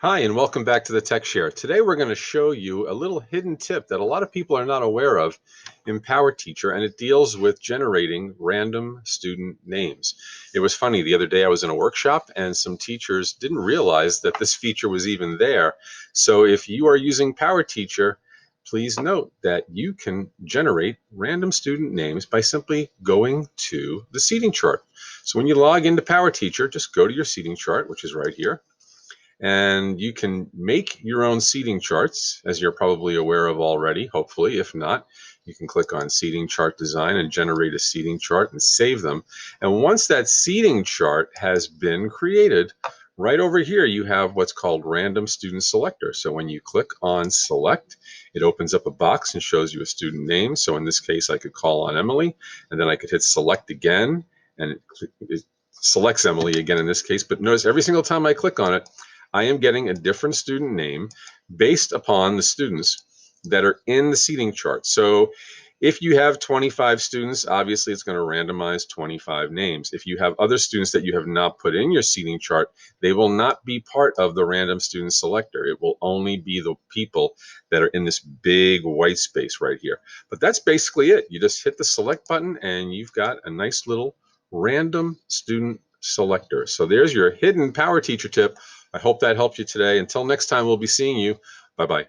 Hi, and welcome back to the Tech Share. Today we're going to show you a little hidden tip that a lot of people are not aware of in PowerTeacher, and it deals with generating random student names. It was funny, the other day I was in a workshop and some teachers didn't realize that this feature was even there. So if you are using PowerTeacher, please note that you can generate random student names by simply going to the seating chart. So when you log into PowerTeacher, just go to your seating chart, which is right here. And you can make your own seating charts, as you're probably aware of already, hopefully. If not, you can click on Seating Chart Design and generate a seating chart and save them. And once that seating chart has been created, right over here you have what's called Random Student Selector. So when you click on Select, it opens up a box and shows you a student name. So in this case, I could call on Emily, and then I could hit Select again, and it selects Emily again in this case. But notice every single time I click on it, I am getting a different student name based upon the students that are in the seating chart. So if you have 25 students, obviously it's going to randomize 25 names. If you have other students that you have not put in your seating chart, they will not be part of the random student selector. It will only be the people that are in this big white space right here. But that's basically it. You just hit the select button and you've got a nice little random student selector. So there's your hidden PowerTeacher tip. I hope that helped you today. Until next time, we'll be seeing you. Bye-bye.